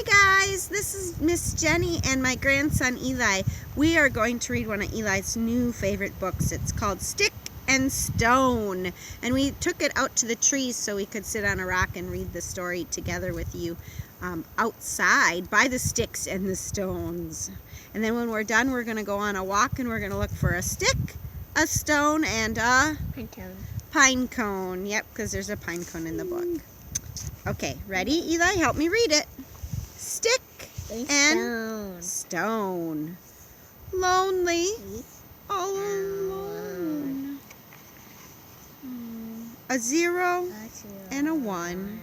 Hi guys, this is Miss Jenny and my grandson Eli. We are going to read one of Eli's new favorite books. It's called Stick and Stone. And we took it out to the trees so we could sit on a rock and read the story together with you outside by the sticks and the stones. And then when we're done, we're going to go on a walk and we're going to look for a stick, a stone, and a pine cone. Yep, because there's a pine cone in the book. Okay, ready, Eli? Help me read it. Stick and stone. Lonely, all alone. A 0 and a 1.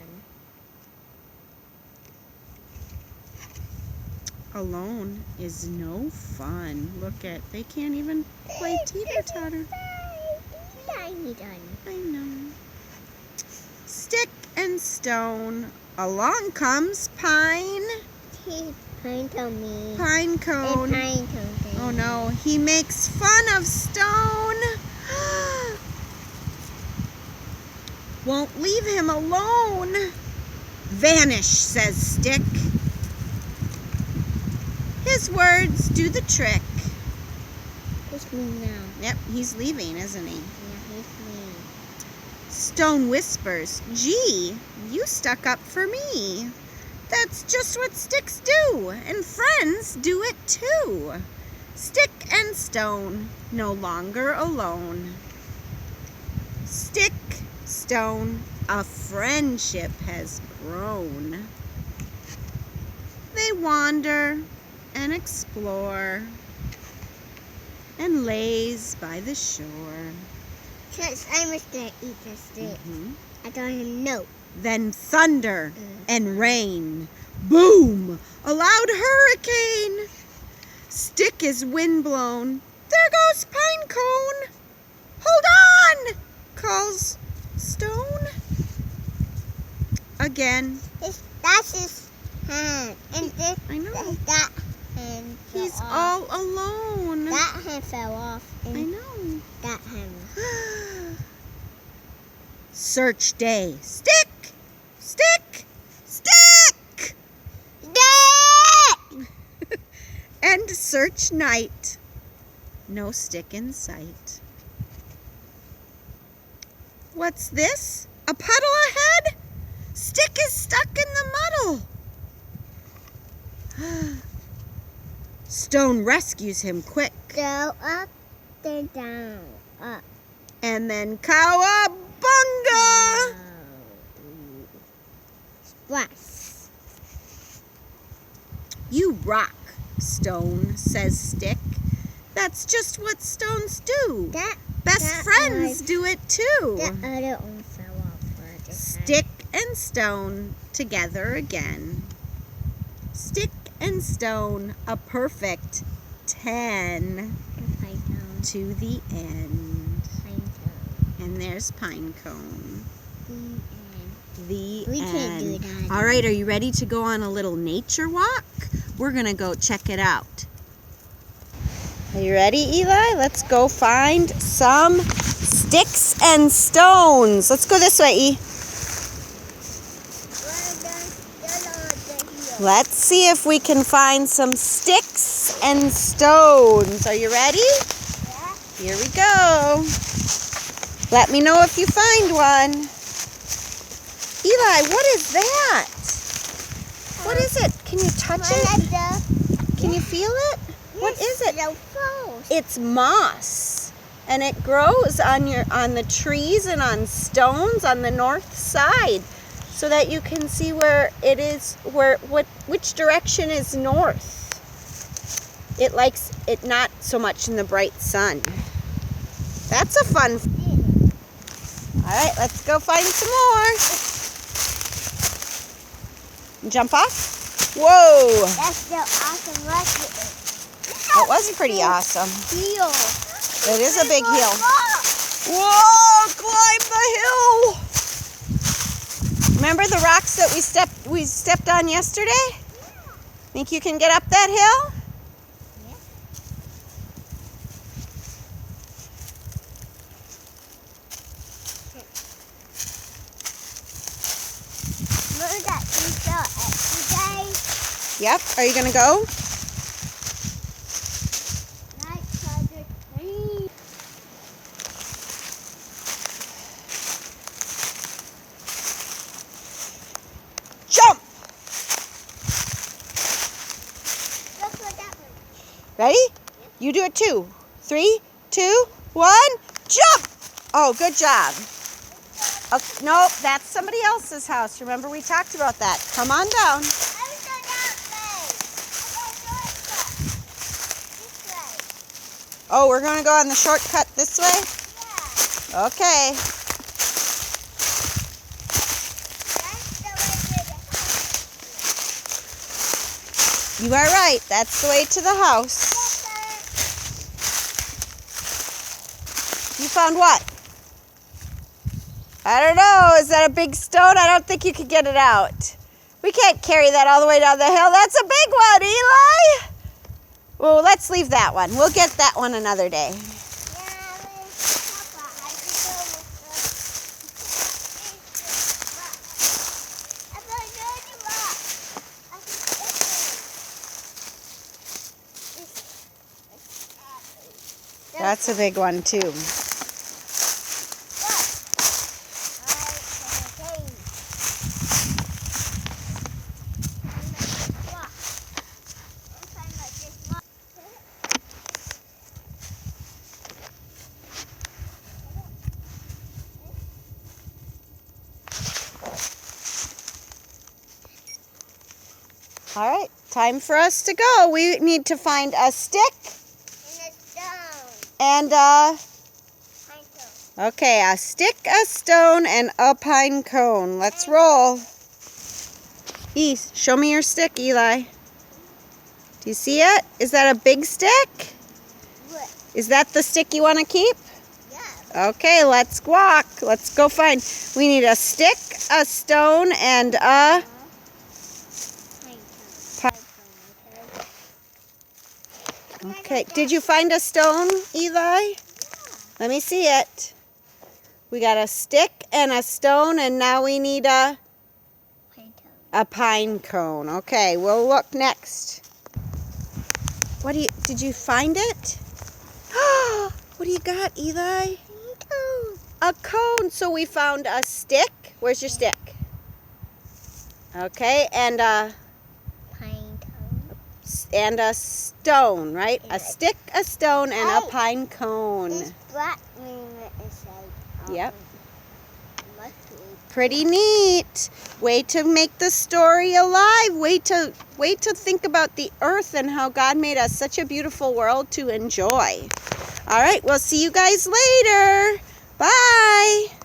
Alone is no fun. Look at, they can't even play teeter-totter. I know. Stick and stone. Along comes pine. Pine cone. Pine cone. Oh no, he makes fun of stone. Won't leave him alone. Vanish, says Stick. His words do the trick. It's me now. Yep, he's leaving, isn't he? Yeah, he's me. Stone whispers, gee, you stuck up for me. That's just what sticks do, and friends do it too. Stick and stone, no longer alone. Stick, stone, a friendship has grown. They wander and explore and laze by the shore. Because I was going to eat the stick. I told him no. Then thunder and rain. Boom! A loud hurricane. Stick is windblown. There goes pine cone. Hold on! Calls stone. Again. That's his hand. And this, I know. that hand fell He's off. all alone. That hand fell off. And I know. that hand. Search day. Stick! Stick! Stick! And search night. No stick in sight. What's this? A puddle ahead? Stick is stuck in the muddle. Stone rescues him quick. Go up and down. Up. And then cowabunga! Splash. You rock, Stone, says Stick. That's just what stones do. Best friends do it too. That other one fell off. Stick and Stone together again. Stick and Stone, a perfect 10 to the end. And there's pine cone. The We end. can't do that. All right, are you ready to go on a little nature walk? We're going to go check it out. Are you ready, Eli? Let's go find some sticks and stones. Let's go this way, E. Let's see if we can find some sticks and stones. Are you ready? Yeah. Here we go. Let me know if you find one. Eli, what is that? What is it? Can you touch it? Can you feel it? What is it? It's moss. And it grows on the trees and on stones on the north side, so that you can see where it is, which direction is north. It likes it not so much in the bright sun. That's a fun. All right, let's go find some more. Jump off. Whoa! That's so awesome. That was pretty awesome. Hill. It is a big hill. Whoa! Climb the hill. Remember the rocks that we stepped on yesterday? Think you can get up that hill? Look at that. We saw it every day. Yep. Are you going to go? Jump! Ready? You do it too. 3, 2, 1, jump! Oh, good job. Okay, nope, that's somebody else's house. Remember, we talked about that. Come on down. Oh, we're going to go on the shortcut this way? Yeah. Okay. You are right. That's the way to the house. You found what? I don't know. Is that a big stone? I don't think you could get it out. We can't carry that all the way down the hill. That's a big one, Eli. Well, let's leave that one. We'll get that one another day. That's a big one, too. All right, time for us to go. We need to find a stick. And okay, a stick, a stone, and a pine cone. Let's roll. Show me your stick, Eli. Do you see it? Is that a big stick? What? Is that the stick you want to keep? Yeah. Okay, let's walk. Let's go find. We need a stick, a stone, and a pine cone. Okay, did you find a stone, Eli? Yeah. Let me see it. We got a stick and a stone, and now we need a pine cone. Okay, we'll look next. Did you find it? What do you got, Eli? A cone. So we found a stick. Where's your stick? Okay, and a Pine cone. And a stone, right? A stick, a stone, and a pine cone. This black ring is like, yep. Pretty neat. Way to make the story alive. Way to think about the earth and how God made us such a beautiful world to enjoy. All right, we'll see you guys later. Bye.